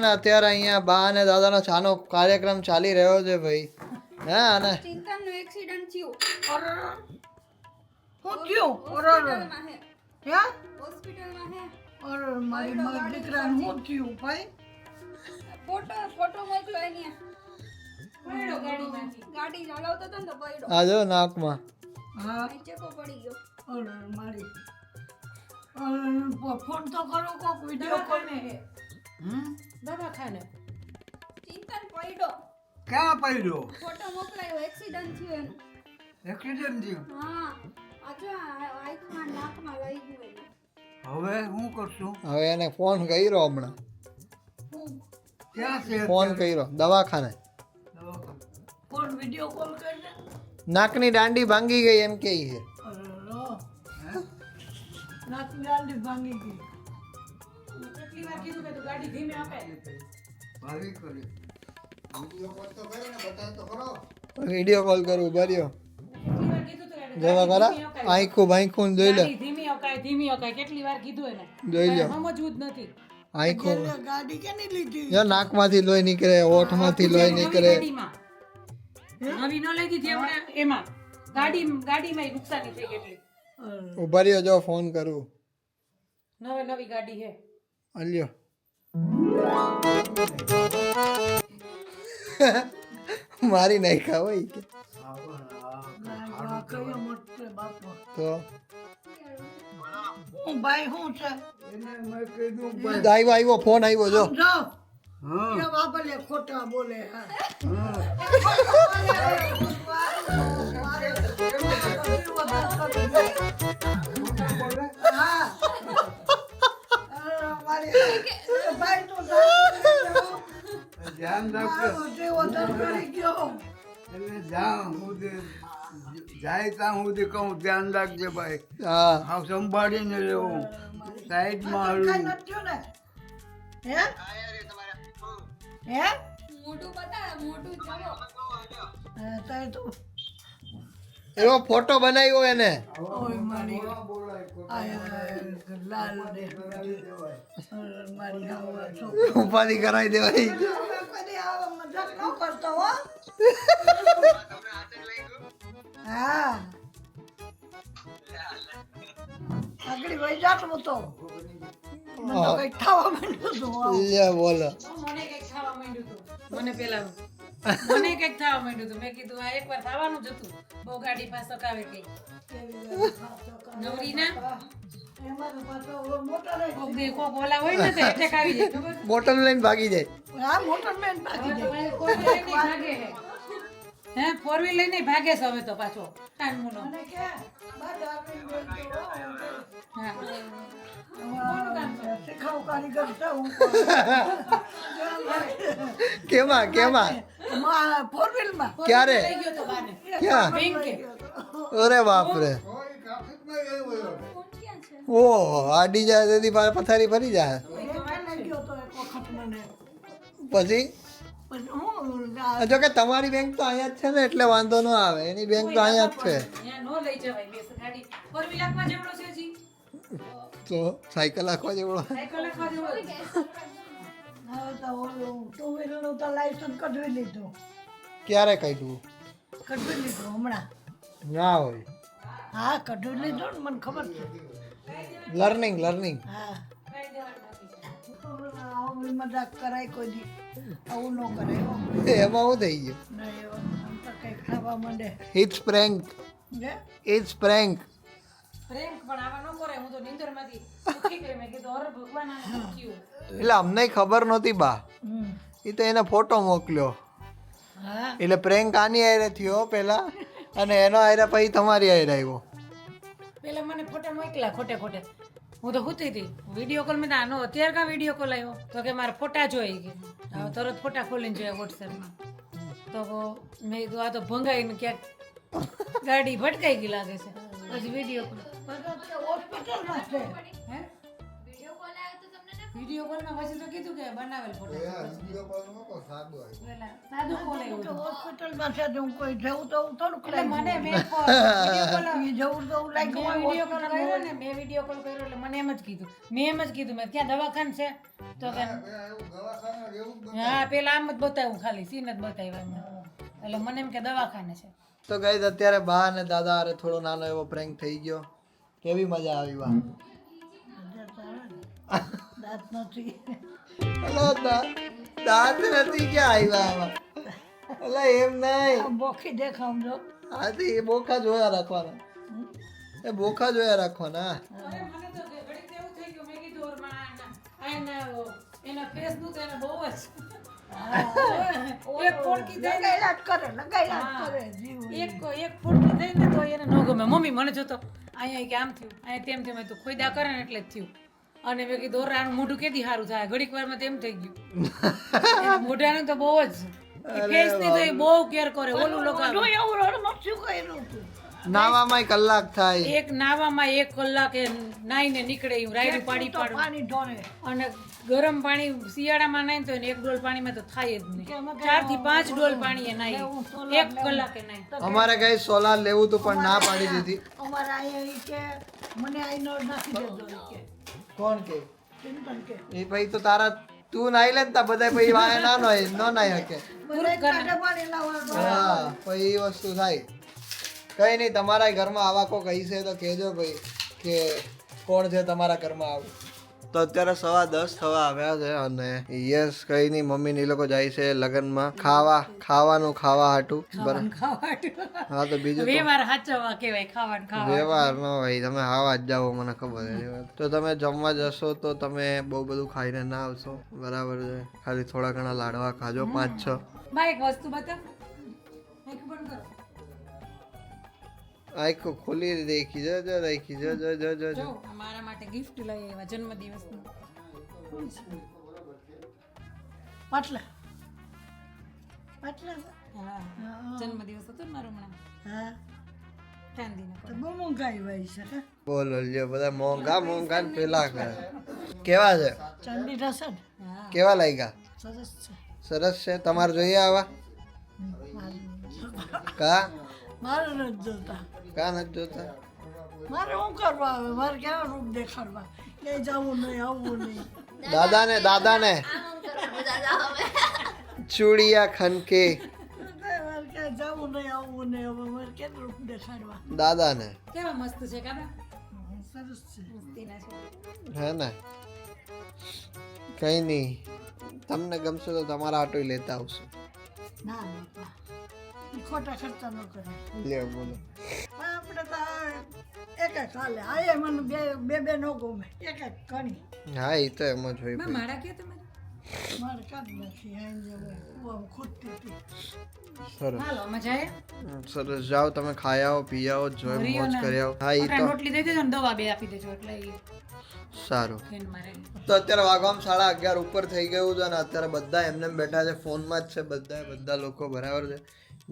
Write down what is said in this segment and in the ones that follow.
અત્યારે અહીંયા બા અને દાદાનો ચાનો કાર્યક્રમ ચાલી રહ્યો છે ભાઈ. હે અને ચિંતનનું એક્સિડન્ટ થયું. હું થયું? હોસ્પિટલમાં હે. ક્યાં? હોસ્પિટલમાં હે. મારી દીકરાને હું થયું ભાઈ? ફોટો મોકલો એની. પડ્યો ગાડીમાંથી. ગાડી ચલાવતો હતો ને તો પડ્યો. આ જો નાકમાં. હા નીચે કો પડી ગયો. મારી ફોન તો કરો કોક વિડિયો કોલ ને દવાખાને ચિંતન પડ્યો. ક્યાં પડ્યો? ફોટો મોકલાયો. એક્સિડન્ટ થયું એનું. એક્સિડન્ટ થયું. હા આજે આંખમાં નાકમાં લઈ ગયું એને. હવે હું કરશું? હવે એને ફોન કર્યો હમણાં. ક્યાં છે? ફોન કર્યો દવાખાને. ફોન વિડિયો કોલ કરીને નાકની દાંડી ભાંગી ગઈ એમ કે છે. નાકની દાંડી ભાંગી ગઈ. કેટલી વાર કીધું કે તું ગાડી ધીમે આપે ભાવી કરી. વિડીયો કોલ કરવું બર્યો. કેટલી વાર કીધું તું જવા કરા આંખું ભાંખું જોઈ લે. ધીમી અકાય કેટલી વાર કીધું એને જોઈ લો સમજવું જ નથી આંખું. ગાડી કેની લીધી? જો નાકમાંથી લોહી નીકળે, ઓઠમાંથી લોહી નીકળે. ગાડીમાં નવી ન લઈ દીધી આપણે એમાં ગાડીમાં નુકસાની થઈ કેટલી ઉભા રહ્યો જો ફોન કરું. નવી ગાડી હે અલ્યો મારી નાખ્યા હોય કે કયો મોટો બાપો. તો હું ભાઈ હું છે? એને મેં કીધું આવ્યો ફોન આવ્યો જો. જો હા કે બાપલે ખોટા બોલે. હા ધ્યાન રાખજો. એટલે જ્યાં સુધી જાય ત્યાં સુધી કહું ધ્યાન રાખજે ભાઈ. હા આવ સંભાળીને રહેવું. સાઈડમાં હલવું. મોઢું બતાવે. મોઢું ચાલો. એવો ફોટો બનાવ્યો એને. ઉપાધિ કરાવી દેવાય. આગળ વહી જાત તો કઈ ખાવા માંડ્યું હતું. લે બોલો. મને કઈક થવા માંડ્યું હતું મને કઈક થવા માંડ્યું હતું મેં કીધું આ એકવાર થવાનું જ હતું બહુ ગાડી પાસે સકાવે કઈ નવરી ના એમાં તો પાછો મોટર કોક ઓલા હોય ને તો એટેક આવી જાય ખબર બોટલ લઈને ભાગી જાય. હા મોટર મેન બાકી જાય. હે ફોર વ્હીલ લઈને ભાગે છે હવે તો પાછો કાનમુનો અને કે બાદ આપીને બોલતો હા શીખાવ કારીગર છે હું. કેમાં ફોર વ્હીલ માં ક્યારે લઈ ગયો તો બાને ક્યાં? બેંકે અરે બાપરે. ફોન ક્યાં છે? ઓહો આડી જાય તેથી પથારી ફરી જાય. લઈ ગયો તો એક વખત મને. પછી પછી હું જો કે તમારી બેંક તો અહીંયા જ છે ને એટલે વાંધો ન આવે. એની બેંક તો અહીંયા જ છે. અહીંયા નો લઈ જવાય બેસ ગાડી ફોર વ્હીલ આપવા જેવડો છે જી તો સાયકલ આખવા જેવડો. સાયકલ આપવા જેવડો છે. હવે તો ઓલું ટુ વ્હીલર નું તો લાયસન્સ કઢવી લીધું. ક્યારે કાઢ્યું? કઢવી લીધું હમણાં. ના હોય. હા કઢવી લીધું ને મને ખબર છે. લર્નિંગ હા આવું મજાક કરાય કોઈ દી આવું ન કરાય હો. એમાં શું થઈ ગયું? નહીં આમ તો કંઈક ખાવા માંડે. It's prank. હે? It's prank. પ્રેમ પણ આવા ન કરે હું તો નીંદરમાંથી ઉઠી ગઈ મેં કીધું અરે ભગવાન આ શું થયું એટલે અમને ખબર નહોતી બા. હમ. એ તો એને ફોટો મોકલ્યો હા એટલે પ્રેન્ક આની આયરે થયો પેલા અને એનો આયરે પછી તમારી આયરે આવ્યો. પેલા મને ફોટા મોકલા ખોટે ખોટે હું તો હુતી હતી વિડીયો કોલ મેં આનો અત્યારે કાં વિડીયો કોલ આવ્યો તો કે મારા ફોટા જોઈ ગઈ હવે તરત ફોટા ખોલીને જોયા વોટ્સએપમાં તો મેં કીધું આ તો ભંગાઈને ક્યાંક ગાડી ભટકાઈ ગઈ લાગે છે પછી વિડીયો કોલ હોસ્પિટલમાં છે. હે વિડિયો કોલ આવ્યો તો તમને વિડીયો કોલમાં પછી તો કીધું કે બનાવેલ ફોટો પેલા સાદું કોલ આવ્યું હતું. હોસ્પિટલમાં છે તો હું કોઈ જવું તો હું થોડુંક એટલે લઈ મને મેં વિડીયો કોલ ઈ જવું તો હું લાગી મેં વિડીયો કોલ કર્યો ને મેં વિડીયો કોલ કર્યો એટલે મને એમ જ કીધું મેં ક્યાં દવાખાન છે તો કે હા પેલા આમ જ બતાવ્યું ખાલી સીન જ બતાવ્યા એમને. એટલે મને એમ કે દવાખાને છે. તો ગાઈઝ અત્યારે બા અને દાદા હારે થોડો નાનો એવો પ્રેન્ક થઈ ગયો. કેવી મજા આવી બા? દાંત નથી અલા દાંત નથી ક્યાં આવ્યા આમાં? અલા એમ નહીં. આમ બોખી દેખાવજો હા તો એ બોખા જોયા રાખવાના. એ બોખા જોયા રાખવાના. અરે મને તો ઘડીક એવું થઈ ગયું મેં કીધું એના ફેસ નું તો એને બહુ જ એક ફોડકી દે ને લગાયલા કરે જીવ એક ફોડકી દે ને તો એને ન ગમે. મમ્મી મને જોતો અહીંયા કે આમ થયું અહીંયા તેમ થયું મેં તો ખોઈદા કરે ને એટલે જ થયું. અને મેં કીધું ઓરાનું મોઢું કેદી સારું થાય ઘડીક વારમાં તેમ થઈ ગયું. એના મોઢાનું તો બહુ જ ફેસ ની તો એ બહુ કેર કરે ઓલું લગાવે. એવું રડમાં શું કર્યું તું નાવામાં કલાક થાય. એક નાવામાં 1 કલાકે નાઈને નીકળે એવું રાયડું પાડી પાડું પાણી ઢોળે અને ગરમ પાણી શિયાળામાં નાય તો 1 ડોલ પાણીમાં તો થાય જ નહીં. 4 થી 5 ડોલ પાણી એ નાય 1 કલાકે નાય. અમારે કઈ સોલાર લેવું તું પણ ના પાડી દીધી. અમારા અહીંયા ઈ કે મને આઈનો નાખી દેજો ઈ કે કોણ કે? ચિંતન કે એ પછી તો તારા તું નાઈ લે ને તા બધા પછી વાય ના નોય ન નાઈ શકે. બધા કાઢે પાણી લાવવાનું હા પછી એ વસ્તુ થાય. કઈ નહીં તમારા ઘરમાં આવા કોઈ કહી છે તો કહેજો ભાઈ કે કોણ છે તમારા ઘરમાં આવું. તો અત્યારે 10:15 થવા આવ્યા છે અને યસ કઈ નહીં મમ્મી ને એ લોકો જાય છે લગ્નમાં ખાવાનું ખાવા હાટું. હા તો બીજું તો વ્યવહાર સાચવવા કહેવાય ખાવાનું ખાવા. વ્યવહાર ન હોય તમે આવા જ જાઓ મને ખબર છે. તો તમે જમવા જશો તો તમે બહુ બધું ખાઈને ના આવશો બરાબર છે. ખાલી થોડા ઘણા લાડવા ખાજો 5-6. બા એક વસ્તુ બતાવ આંખ બંધ કરો. આખો ખોલી રાખી જો રાખી જો જો જો જો જો મારા માટે ગિફ્ટ લઈ આવ્યા જન્મદિવસનું. પાટલા પાટલા હા જન્મદિવસ હતો ને મારો હમણાં હા ચાંદીનો. તો બહુ મોંઘાઈ હોય છે હે? બોલો લ્યો બધા મોંઘા ને પેલા કરે. કેવા છે? ચાંદી રસે ને હા કેવા લાગ્યા? સરસ છે સરસ છે. તમારે જોઈએ આવા? કા મારે નથી જોતા કા નથી જોતા? મારે શું કરવા આવે મારે કેવા રૂપ દેખાડવા ક્યાંય જવું નહીં આવવું નહીં દાદાને ચૂડિયા ખનકે મારે ક્યાંય જવું નહીં આવવું નહીં હવે મારે કેમ રૂપ દેખાડવા દાદાને કેવા મસ્ત છે કાબા સરસ છે મસ્તીના છે. હે ને કઈ નહીં તમને ગમશે તો તમારા આટો લેતા આવશું. ના બાપા ઈ ખોટા ખર્ચા ન કરે લ્યો બોલો. આપણે તો એક એક હાલે આયે મને બે ન ગમે એક એક ઘણી હા એ તો એમ જ હોય બા ભાઈ. મારા કે તમારે મારે કાઢી નાખી આઈ જવું હું ખૂટતી હતી સરસ હાલો મજા આવે. સરસ જાઓ તમે ખાઈ આવો પી આવો જોઈ મોજ કરી આવો. હા એ તો રોટલી દઈ દેજો ને દવા 2 આપી દેજો એટલે એ સારું. ફેન મારે. તો અત્યારે વાગવામાં 11:30 ઉપર થઈ ગયું છે અને અત્યારે બધા એમને એમ બેઠા છે ફોનમાં જ છે બધા લોકો બરાબર છે.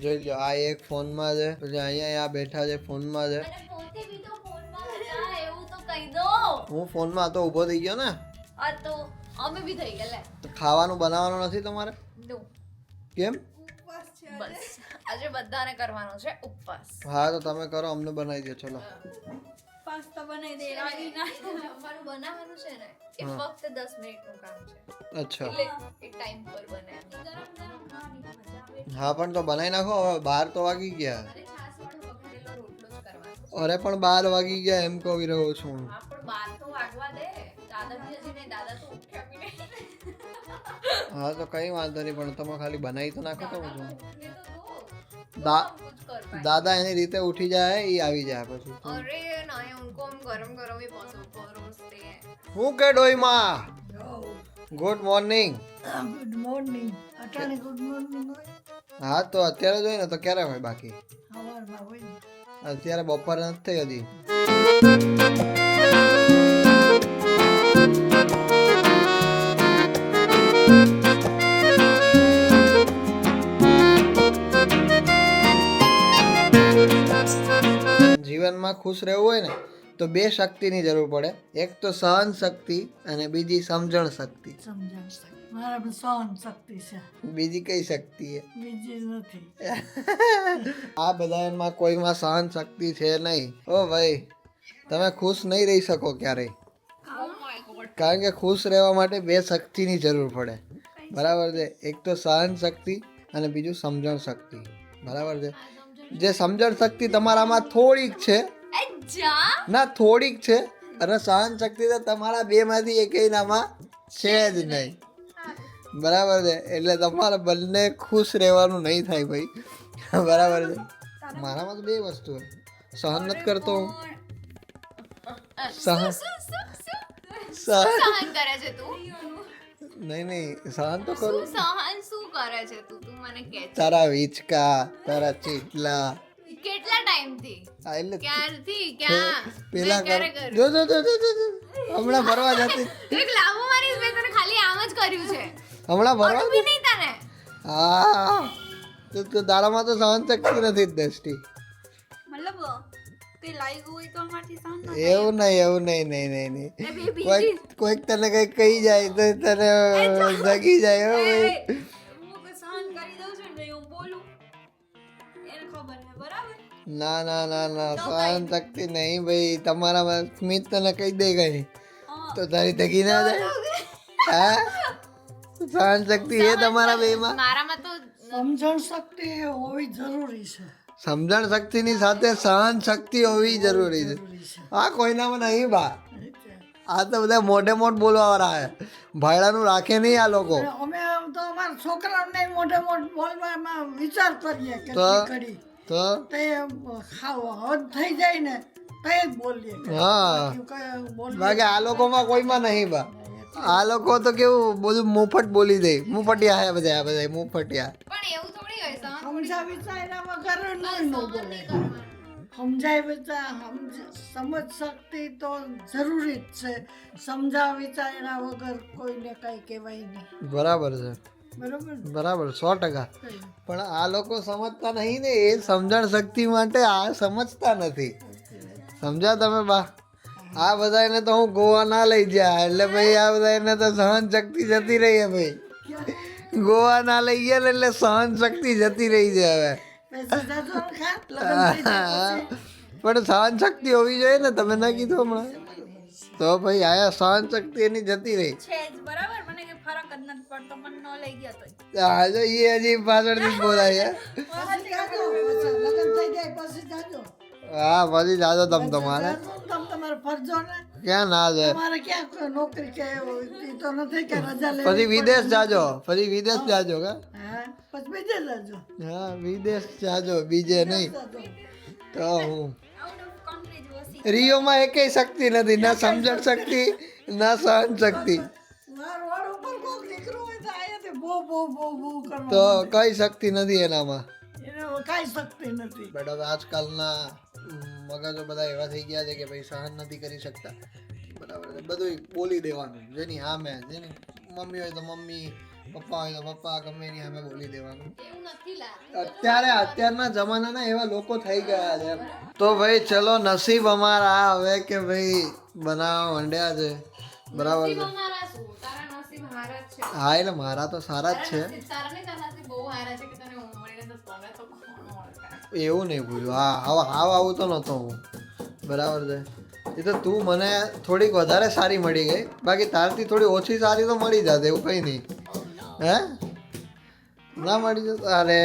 જોઈ લો આ એક ફોનમાં છે પછી અહીંયા આ બેઠા છે ફોનમાં છે. હું ફોનમાં હતો ઊભો થઈ ગયો ને. અમે બી થઈ ગયા લે તો ખાવાનું બનાવવાનું નથી તમારે? કેમ? બસ આજે બધાને કરવાનો છે ઉપવાસ. હા તો તમે કરો અમને બનાવી દો ચલો. પાસ્તા બનાવી દે રાગી ના જમવાનું બનાવવાનું છે ને એ ફક્ત 10 મિનિટનું કામ છે. અચ્છા એટલે એક ટાઈમ પર બને ગરમ ગરમ ખાવાની મજા આવે. હા પણ તો બનાવી નાખો હવે 12 તો વાગી ગયા. અરે છાસ વાળો વઘારેલો રોટલો જ કરવાનો. અરે પણ 12 વાગી ગયા એમ કહી રહ્યો છું. હા પણ 12 તો વાગવા દે. દાદા બી હજી નહીં દાદા તો ઉઠ્યા બી નહીં. હા તો કઈ વાંધો નહીં પણ તમે ખાલી બનાવી તો નાખો તો ઉઠને તો દો. દા- कुछ कर पाए. દાદા એની રીતે ઉઠી જાય એ આવી જાય પછી. अरे नहीं उनको हम गरम गरम ही परोसते हैं. હું કે ડોઈમાં ગુડ મોર્નિંગ. ગુડ મોર્નિંગ અટાણે ગુડ મોર્નિંગ હોય હા તો અત્યારે જોઈ ને તો ક્યારે હોય બાકી? સવારમાં હોય ને અત્યારે બપોર નથી થઈ હજી. જીવનમાં ખુશ રહેવું હોય ને તો બે શક્તિની જરૂર પડે, એક તો સહન શક્તિ અને બીજી સમજણ શક્તિ. સમજણ શક્તિ મારા સહન શક્તિ છે, બીજી કઈ શક્તિ છે? બીજી નથી. આ બધામાં કોઈમાં સહન શક્તિ છે નહીં. ઓ ભાઈ, તમે ખુશ નહીં રહી શકો ક્યારેય, કારણ કે ખુશ રહેવા માટે બે શક્તિની જરૂર પડે. બરાબર છે? એક તો સહન શક્તિ અને બીજું સમજણ શક્તિ. બરાબર છે? જે સમજણ શક્તિ તમારામાં થોડીક છે, ના થોડીક છે, અને સહન શક્તિ તો તમારા બેમાંથી એકેયનામાં છે જ નહીં. બરાબર છે? એટલે તમારે બંને ખુશ રહેવાનું નહીં થાય ભાઈ. બરાબર છે? મારામાં તો બે વસ્તુ છે, સહન નથી કરતો હું. સહન સહન કરે છે તું? નહીં સહન તો કરું. સહન શું કરે છે તું? તું મને કે છે. તારા વીચકા, તારા ચીટલા, કેટલા ટાઈમથી? આ એટલે ક્યારથી? ક્યાં? પેલા મેં ક્યારે કર્યું? જો જો જો જો જો, જો. હમણાં ભરવા જતી, તું એક લાંબુ મારીશ, મેં તને ખાલી આમ જ કર્યું છે. હમણાં ભરવા ખોટું બી નહીં તને. હા તો તારામાં તો સહન શક્તિ નથી જ દ્રષ્ટિ. મતલબ તે લાગ્યું હોય તો અમારથી સહન ન એવું નહીં નહીં એ બેબી કોઈક તને કઈ કહી જાય તો તને જગી જાય. હો ભાઈ, હું કે સહન કરી દઉં છું ને હું બોલું એને ખબર ને બરાબર. ના સહન શક્તિ નહીં ભાઈ તમારામાં. સ્મિત તને કહી દે ગઈ તો તારી તગી ના જાય. હા, સહન શક્તિ એ તમારા બેમાં. મારામાં તો સમજણ શક્તિ હોવી જરૂરી છે. સમજણ શક્તિની સાથે સહન શક્તિ હોવી જરૂરી છે. હા, કોઈનામાં નહીં બા. આ તો બધા મોઢે મોઢ બોલવા વાળા હે, ભાઈડાનું રાખે નહીં આ લોકો. અમે તો અમારા છોકરાઓને મોઢે મોઢ બોલવામાં વિચાર કરીએ કે તો ઘડી તો તે ખાવ હદ થઈ જાય ને તે જ બોલીએ. હા, બોલીએ બાકી આ લોકોમાં કોઈમાં નહીં બા. આ લોકો તો કેવું બધું મુફત બોલી દે. મુફટિયા હે બધા, આ બધા મુફટિયા. પણ એવું થોડી હોય. સહન સમજા વિચાર્યા વગર ન બોલે. સમજાય સમજ શક્તિ તો જરૂરી જ છે. સમજા વિચાર્યા વગર કોઈને કઈ કહેવાય નહીં. બરાબર છે, બરોબર ને? બરાબર 100%. પણ આ લોકો સમજતા નહીં ને, એ સમજણ શક્તિ માટે આ સમજતા નથી. સમજ્યા તમે બા? આ બધાને તો હું ગોવા ના લઈ ગયા એટલે ભાઈ આ બધાને તો સહન શક્તિ જતી રહી હે ભાઈ. ગોવા ના લઈ ગયા ને એટલે સહન શક્તિ જતી રહી છે હવે. પૈસા જાજો ને ખા, લગ્ન થઈ જાય પછી. પણ સહન શક્તિ હોવી જોઈએ ને, તમે ના કીધું હમણાં. તો ભાઈ આયા સહન શક્તિ એની જતી રહી. છે જ બરાબર. મને કે ફરક જ નથી પડતો, મને ન લઈ ગયા તોય. હા, જો એ હજી પાછળથી જ બોલાય છે. પછી જાજો, પછી લગ્ન થઈ જાય પછી જાજો. હા, પછી જાજો તમે તમારે. તમે તમારે ફરજો ને. ક્યાં ના જાય? તમારે ક્યાં નોકરી કે એ તો નથી કે રજા લે. પછી વિદેશ જાજો, પછી વિદેશ જાજો કા. હા, પછી બીજે જાજો. હા, વિદેશ જાજો, બીજે નહીં. તો હું આઉટ ઓફ કન્ટ્રી જ વસી રિયોમાં એકેય શક્તિ નથી, ના સમજણ શક્તિ ના સહન શક્તિ. રોડ ઉપર કોક દીકરો હોય તો આયાથી બહુ બહુ બહુ બહુ કરવા તો કઈ શક્તિ નથી એનામાં. એને કાંઈ શક્તિ નથી. બટ હવે આજકાલના મગજો બધા એવા થઈ ગયા છે કે ભાઈ સહન નથી કરી શકતા. બરાબર છે? બધું બોલી દેવાનું, જેની સામે, જેની મમ્મી હોય તો મમ્મી, પપ્પા હોય તો પપ્પા, ગમે એની સામે બોલી દેવાનું. એવું નથી લાગે. અત્યારના જમાનાના એવા લોકો થઈ ગયા છે. તો ભાઈ ચલો, નસીબ અમારા હવે કે ભાઈ બનાવવા માંડ્યા છે. બરાબર છે? અમારા શું? તારા નસીબ હારા જ છે. હા, એટલે મારા તો સારા જ છે. નસીબ સારા નહીં, તારા નસીબ બહુ હારા છે કે તને ઉમરીને તો તમે તો કોણ ઓળખા. એવું નહીં બોલ્યું. હા, આવું તો નહોતો હું. બરાબર છે? એ તો તું મને થોડીક વધારે સારી મળી ગઈ, બાકી તારથી થોડી ઓછી સારી તો મળી જાત, એવું કંઈ નહીં. હે ના મળી જત? અરે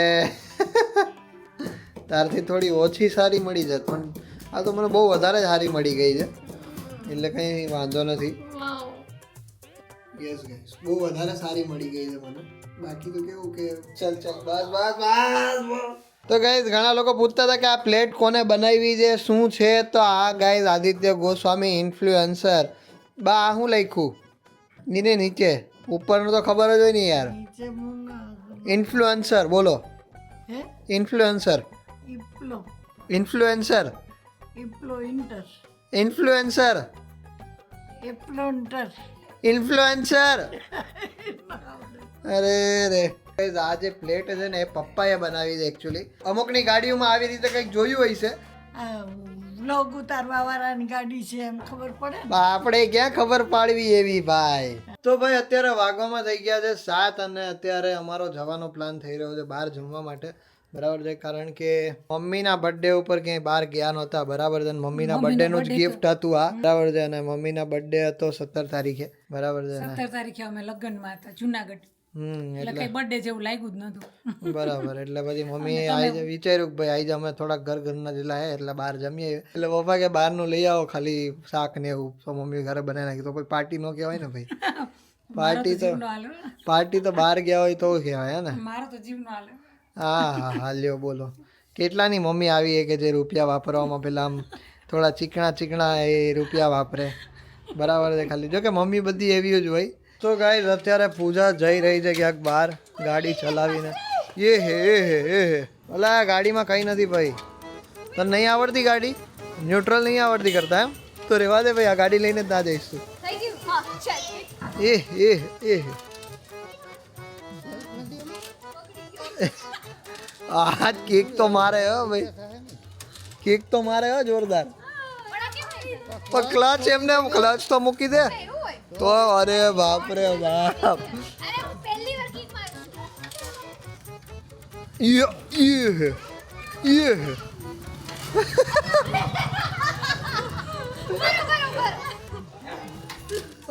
તારથી થોડી ઓછી સારી મળી જત, પણ આ તો મને બહુ વધારે સારી મળી ગઈ છે, એટલે કંઈ વાંધો નથી. યસ ગાઈસ, બહુ વધારે સારી મળી ગઈ છે મને. બાકી તો કેવું કે ચલ બસ. તો ગાઈસ, ઘણા લોકો પૂછતા હતા કે આ પ્લેટ કોને બનાવી છે, શું છે? તો આ ગાઈસ આદિત્ય ગોસ્વામી ઇન્ફ્લુએન્સર. બા આ શું લખ્યું નીને નીચે? ઉપરનું તો ખબર જ હોય ને યાર. નીચે ઇન્ફ્લુએન્સર બોલો. હે ઇન્ફ્લુએન્સર, ઇપ્લો ઇન્ફ્લુએન્સર, ઇપ્લોઇન્ટર ઇન્ફ્લુએન્સર, ઇપ્લોન્ટર. ઇન્ફ્લુએન્સર. અરે રે Guys, આ જે પ્લેટ છે ને એ પપ્પાએ બનાવી છે એકચ્યુઅલી. અમુકની ગાડીઓમાં આવી રીતે કંઈક જોયું હોય છે. આ બ્લોગ ઉતારવા વાળાની ગાડી છે એમ ખબર પડે ને. આપણે ક્યાં ખબર પાડવી એવી ભાઈ. તો ભાઈ અત્યારે વાગવામાં થઈ ગયા છે 7 અને અત્યારે અમારો જવાનો પ્લાન થઈ રહ્યો છે બહાર જમવા માટે. બરાબર છે, કારણ કે મમ્મીના બર્થડે ઉપર ક્યાંય બહાર ગયા નહોતા. બરાબર છે, મમ્મીના બર્થડે નું જ ગિફ્ટ હતું આ. બરાબર છે, અને મમ્મીના બર્થડે હતો 17 તારીખે. બરાબર છે ને 17 તારીખે અમે લગ્નમાં હતા જુનાગઢ, એટલે કઈ બર્થડે જેવું લાગ્યું જ નતું. બરાબર. એટલે પછી મમ્મીએ આજે વિચાર્યું કે ભાઈ આજે અમે થોડાક ઘરના જેટલા હે એટલે બહાર જમીએ. એટલે પપ્પા કે બહારનું લઈ આવો ખાલી શાક ને એવું. તો મમ્મી ઘરે બનાવી નાખી. તો પછી પાર્ટી નો કહેવાય ને ભાઈ. પાર્ટી તો બહાર ગયા હોય તો કહેવાય હે ને. મારો તો જીવનો હાલે. હા લ્યો બોલો. કેટલાની મમ્મી આવી કે જે રૂપિયા વાપરવામાં પેલા આમ થોડા ચીકણા એ રૂપિયા વાપરે. બરાબર છે, ખાલી જો કે મમ્મી બધી એવી જ હોય. તો ગાઈસ અત્યારે પૂજા જઈ રહી છે ક્યાંક બહાર ગાડી ચલાવીને. એ હે ઓલા ગાડીમાં કંઈ નથી ભાઈ. તને નહીં આવડતી ગાડી? ન્યુટ્રલ નહીં આવડતી કરતા એમ? તો રેવા દે ભાઈ, આ ગાડી લઈને જ ના જઈશ તું. થઈ ગયું હા ચાલ એ આજ કેક તો મારે હો ભાઈ, કેક તો મારે હો જોરદાર. પણ ક્લચ એમને ક્લચ તો મૂકી દે તો. અરે બાપ રે બાપ. અરે હું પહેલી વાર કિક મારું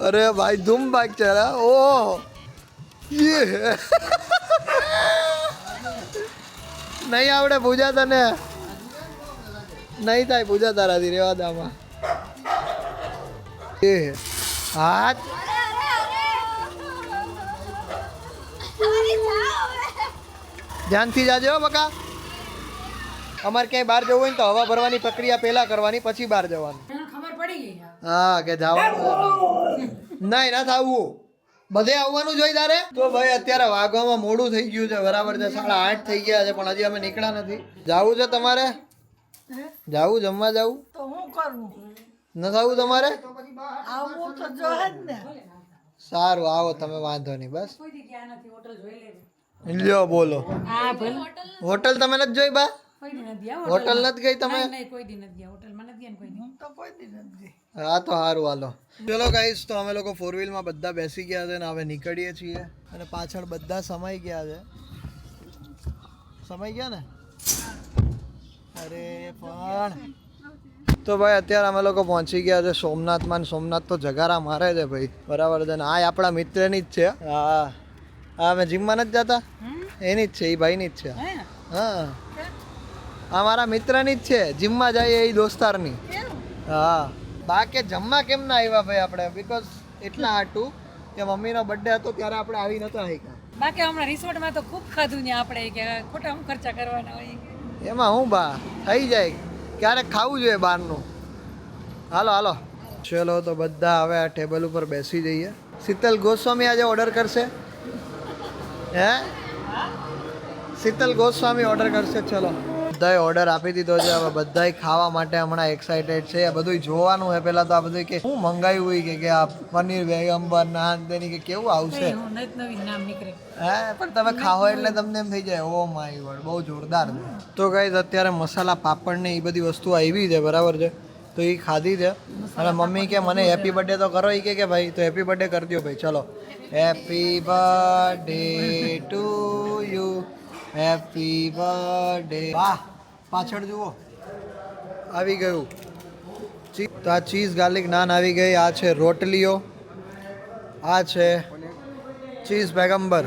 अरे भाई धूम बाइक चला ओ ये नहीं आवड़े पूजा तने नहीं થાય પૂજા તારાથી રેવા દામાં. એ હાથ ધ્યાનથી જાજો બકા. અમારે ક્યાંય બહાર જવું હોય ને તો હવા ભરવાની પ્રક્રિયા પહેલા કરવાની પછી બહાર જવાનું. ખબર પડી ગઈ. હા કે જવાનું નહીં ના થવું, બધે આવવાનું જોઈએ તારે. તો ભાઈ અત્યારે વાગવામાં મોડું થઈ ગયું છે. બરાબર છે, 8:30 થઈ ગયા છે પણ હજી અમે નીકળ્યા નથી. જાવું છે તમારે? જાવું જમવા જાવું? તો હું કરું ન થવું તમારે? આવું તો જોહે જ ને. સારું આવો તમે, વાંધો નહીં. બસ કોઈ દી ગયા નથી, હોટલ જોઈ લેવી. લ્યો બોલો. હા ભલે. હોટલ તમે નથી જોઈ બા? કોઈ દી નથી ગયા હોટલ નથી ગઈ તમે? નહીં કોઈ દી નથી ગયા હોટલમાં નથી ગયા ને કોઈ દી. હું તો કોઈ દી નથી. હા તો સારું હાલો. ચલો ગાઈસ, તો અમે લોકો 4 વ્હીલમાં બધા બેસી ગયા છે ને હવે નીકળીએ છીએ. અને પાછળ બધા સમાઈ ગયા છે. સમાઈ ગયા ને? અરે પણ તો ભાઈ અત્યારે અમે લોકો પહોંચી ગયા છે સોમનાથમાં. સોમનાથ તો જગારા મારે છે ભાઈ. બરાબર છે ને, આ આપણા મિત્રની જ છે. હા હા, અમે જીમમાં નથી જતા એની જ છે, એ ભાઈની જ છે. હા આ મારા મિત્રની જ છે, જીમમાં જાય એ દોસ્તારની. હા બાકી જમવા કેમ ના આવ્યા ભાઈ આપણે? બીકોઝ એટલા હાટું કે મમ્મીનો બર્થડે હતો ત્યારે આપણે આવી નહોતા આવ્યા. બાકી હમણાં રિસોર્ટમાં તો ખૂબ ખાધું ને આપણે કે ખોટા હું ખર્ચા કરવાના હોય. એમાં હું બા થઈ જાય, ક્યારેક ખાવું જોઈએ બહારનું. હાલો હાલો ચલો. તો બધા હવે આ ટેબલ ઉપર બેસી જઈએ. શીતલ ગોસ્વામી આજે ઓર્ડર કરશે. હે શીતલ ગોસ્વામી ઓર્ડર કરશે. ચલો બધાએ ઓર્ડર આપી દીધો છે. હવે બધાય ખાવા માટે હમણાં એક્સાઇટેડ છે. આ બધું જોવાનું છે પહેલાં તો. આ બધું કે શું મંગાવ્યું હોય કે આ પનીર વેગમ્બર નાન તેની કે કેવું આવશે. નવી નામ નીકળે. હે પણ તમે ખાઓ એટલે તમને એમ થઈ જાય ઓ માય ગોડ બહુ જોરદાર. તો ગાઈઝ અત્યારે મસાલા પાપડ ને એ બધી વસ્તુ આવી છે. બરાબર છે, તો એ ખાધી છે. અને મમ્મી કે મને હેપી બર્થડે તો કરો. એ કે ભાઈ તો હેપી બર્થડે કરી દો ભાઈ. ચલો happy birthday to you, happy birthday. વાહ પાછળ જુઓ આવી ગયું. તો આ ચીઝ ગાર્લિક નાન આવી ગઈ. આ છે રોટલીઓ, આ છે ચીઝ પેગમ્બર,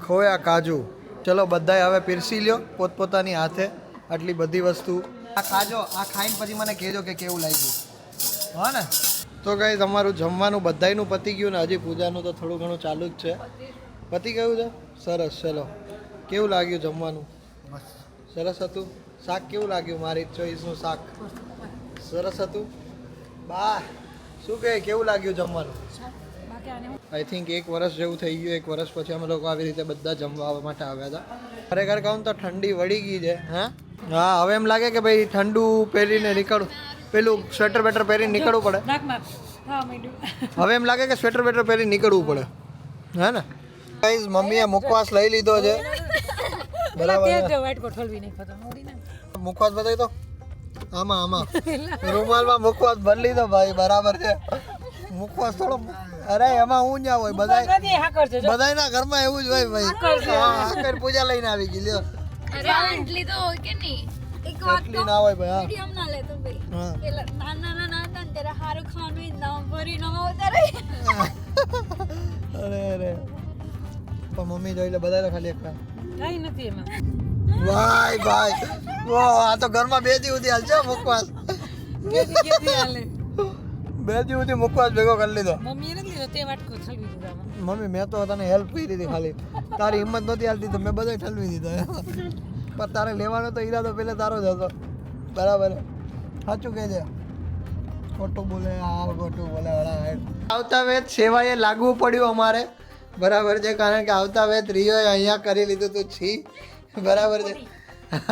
ખોયા કાજુ. ચલો બધાય હવે પીરસી લ્યો પોતપોતાની હાથે આટલી બધી વસ્તુ. આ ખાજો, આ ખાઈને પછી મને કહેજો કે કેવું લાગ્યું. હા ને? તો ગાઈસ તમારું જમવાનું બધાયનું પતી ગયું ને હજી પૂજાનું તો થોડું ઘણું ચાલુ જ છે. પતી ગયું છે? સરસ. ચલો કેવું લાગ્યું જમવાનું? સરસ હતું. શાક કેવું લાગ્યું? મારી ચોઈસનું શાક સરસ હતું. બા શું કહે કેવું લાગ્યું જમવાનું? આઈ થિંક 1 વર્ષ જેવું થઈ ગયું. 1 વર્ષ પછી અમે લોકો આવી રીતે બધા જમવા માટે આવ્યા હતા. ખરેખર કહું તો ઠંડી વળી ગઈ છે. હા હવે એમ લાગે કે ભાઈ ઠંડુ પહેરીને નીકળું, પેલું સ્વેટર બેટર પહેરીને નીકળવું પડે. હવે એમ લાગે કે સ્વેટર બેટર પહેરીને નીકળવું પડે. હે ને ગાઈઝ? મમ્મીએ મુખવાસ લઈ લીધો છે. બરાબર. મુખવાસ બતાવી તો આમાં રૂમાલમાં મુખવાસ ભરી લીધો ભાઈ બરાબર છે મુખવાસ થોડો અરે એમાં હું ન્યા હોય બધાય નથી હા કરજો જો બધાયના ઘરમાં એવું જ હોય ભાઈ હા આકર પૂજા લઈને આવી ગઈ લ્યો અરે આટલી તો હોય કે નહીં એક વાત એટલી ના હોય ભાઈ વિડીયો ના લેતો ભાઈ હા પેલા નાના હતા ને ત્યારે હારું ખાવાનું નામ ભરી ન ઉતારે અરે પણ મમ્મી જોઈ લે બધા ખાલી એક કઈ નથી એમાં ભાઈ વાહ આ તો ઘરમાં 2 દી સુધી હાલશે મુખવાસ કેદી હાલે 2 દી સુધી મુખવાસ ભેગો કરી લીધો મમ્મીએ નથી લીધો તે વાટકો છલવી દીધો આમાં. મમ્મી મેં તો તને હેલ્પ કરી દીધી ખાલી તારી હિંમત નહોતી હાલતી તો મેં બધો ઠલવી દીધો પણ તારે લેવાનો તો ઈરાદો પહેલે તારો જ હતો બરાબર સાચું કહે છે ખોટું બોલે આ ખોટું બોલે આવતા વેત સેવાએ લાગવું પડ્યું અમારે બરાબર છે કારણ કે આવતા વેત રિયોએ અહીંયા કરી લીધું તું છી બરાબર છે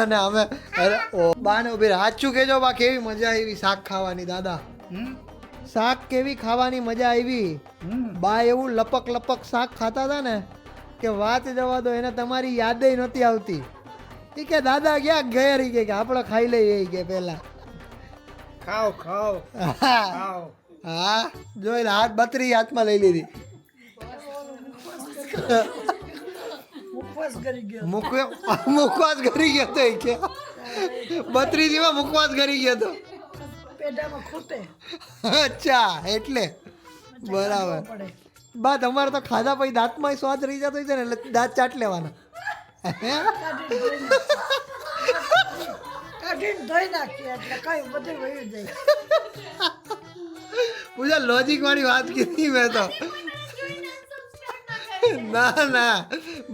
અને અમે અરે ઓ બાને ઉભી સાચું કહેજો બા કેવી મજા આવી શાક ખાવાની દાદા શાક કેવી ખાવાની મજા આવી બા એવું લપક લપક શાક ખાતા હતા ને કે વાત જવા દો એને તમારી યાદ નહોતી આવતી એ કે દાદા ક્યાં ગયા રહી કે આપણે ખાઈ લઈએ એ કે પહેલા ખાઓ ખાઓ ખાઓ હા જોઈ લે હાથ બત્રી હાથમાં લઈ લીધી ઉપવાસ કરી ગયો મુખવાસ કરી ગયો તો એ કે બત્રીજીમાં મુખવાસ કરી ગયો તો પેટામાં ખૂટે અચ્છા એટલે બરાબર પડે બા તમારે તો ખાધા પછી દાંતમાં સ્વાદ રહી જતો હોય છે ને એટલે દાંત ચાટ લેવાના કાઢીને ધોઈ નાખીએ એટલે કઈ બધું વયું જાય પૂજા લોજિક વાળી વાત કીધી મેં તો ના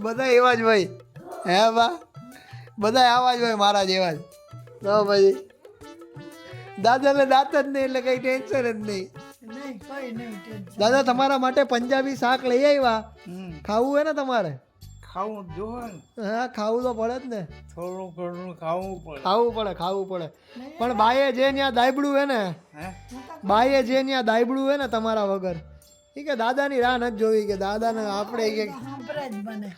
બધા એવા જ હોય હે બા બધા આવા જ હોય મારા જેવા જ તો પછી દાદાને દાંત જ નહીં એટલે કઈ ટેન્શન જ નહીં નહીં કઈ નહીં ટેન્શન દાદા તમારા માટે પંજાબી શાક લઈ આવ્યા ખાવું હે ને તમારે ખાવું જોવે ને હા ખાવું તો પડે જ ને થોડું ઘણું ખાવું પડે ખાવું પડે પણ બાએ જે ત્યાં દાયબડું હે ને હે બાએ જે ત્યાં દાયબડું હે ને તમારા વગર એ કે દાદાની રાહ નથી જોવી કે દાદાને આપણે કે સાંભળે જ મને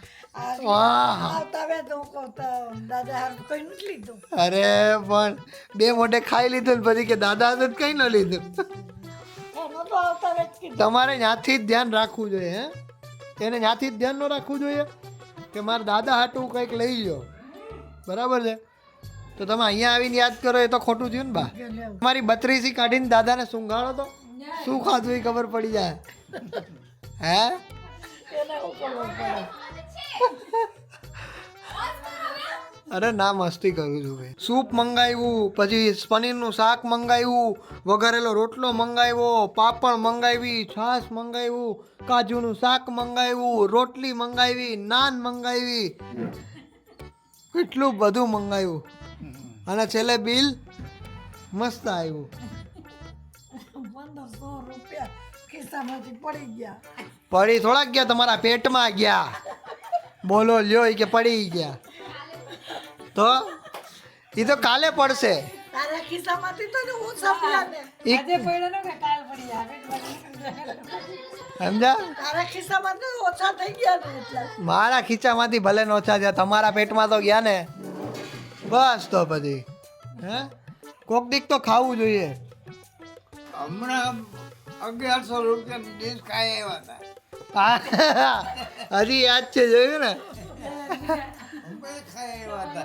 વાહ આવતા આવે તો હું કહું તો દાદા હારું કઈ નથી લીધું અરે પણ 2 મોઢે ખાઈ લીધું ને પછી કે દાદા હતું કઈ ન લીધું નતો આવતા આવે જ કીધું તમારે ત્યાંથી જ ધ્યાન રાખવું જોઈએ હે એને ત્યાંથી જ ધ્યાન ન રાખવું જોઈએ કે મારા દાદા હાટું કંઈક લઈ લો બરાબર છે તો તમે અહીંયા આવીને યાદ કરો એ તો ખોટું થયું ને બા તમારી બત્રીસી કાઢીને દાદાને સૂંઘાડો તો શું ખાધું એ ખબર પડી જાય હે એને ઉકળવું પડે અરે ના મસ્તી કરું છું ભાઈ સૂપ મંગાવ્યું પછી પનીરનું શાક મંગાવ્યું વઘારેલો રોટલો મંગાવ્યો પાપડ મંગાવી છાશ મંગાવ્યું કાજુનું શાક મંગાવ્યું રોટલી મંગાવી નાન મંગાવી કેટલું બધું મંગાવ્યું અને છેલ્લે બિલ મસ્ત આવ્યું 1500 રૂપિયા ખિસ્સામાંથી પડી ગયા પડી થોડાક ગયા તમારા પેટમાં ગયા બોલો લ્યો ઈ કે પડી ગયા તો એ તો કાલે પડશે તારા ખિસ્સામાંથી તો હું સાંભળ્યા ને આજે પડ્યો ને કે કાલ પડી આવે સમજા તારા ખિસ્સામાંથી ઓછા થઈ ગયા ને એટલે મારા ખીચામાંથી ભલે ન ઓછા થયા તમારા પેટમાં તો ગયા ને બસ તો પછી હે કોક દીક તો ખાવું જોઈએ હમણાં 1100 રૂપિયાની ડીશ ખાઈ આવ્યા હતા હજી યાદ છે જોયું ને અમે ખાઈ આવ્યા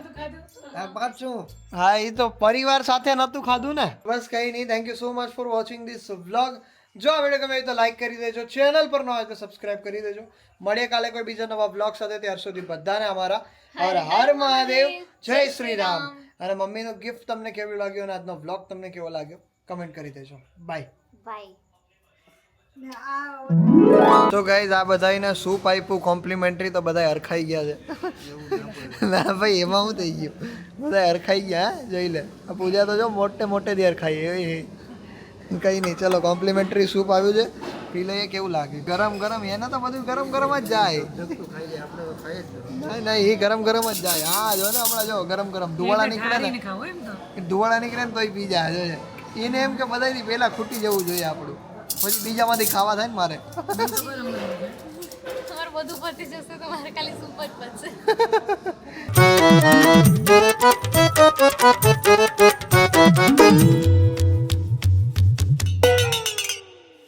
હતા પાછું હા એ તો પરિવાર સાથે નહોતું ખાધું ને બસ કંઈ નહીં thank you so much for watching this vlog જો આ વિડીયો ગમે તો લાઈક કરી દેજો ચેનલ પર ન હોય તો સબસ્ક્રાઇબ કરી દેજો મળીએ કાલે કોઈ બીજા નવા વ્લોગ સાથે ત્યાર સુધી બધાને અમારા હર હર મહાદેવ જય શ્રી રામ અને મમ્મીનો ગિફ્ટ તમને કેવું લાગ્યું અને આજનો વ્લોગ તમને કેવો લાગ્યો કમેન્ટ કરી દેજો બાય ને આ તો ગાઈઝ આ બધાને સૂપ આપ્યું કોમ્પ્લિમેન્ટરી તો બધા હરખાઈ ગયા છે ના ભાઈ એમાં શું થઈ ગયું બધા હરખાઈ ગયા હા જોઈ લે આ પૂજા તો જો મોટેથી હરખાઈ એવી કંઈ નહીં ચલો કોમ્પ્લિમેન્ટરી સૂપ આવ્યું છે પી લઈએ કેવું લાગે ગરમ એને તો બધું ગરમ જ જાય નહીં એ ગરમ જ જાય હા જો ને હમણાં જો ગરમ ધુવાળા નીકળે ને ખાવું એમ તો ધુવાળા નીકળે ને તોય પી જાય જો એને એમ કે બધાથી પહેલાં ખૂટી જવું જોઈએ આપણું પછી બીજામાંથી ખાવા થાય ને મારે તમારે બધું પતી જશે તો મારે ખાલી સૂપ જ પતશે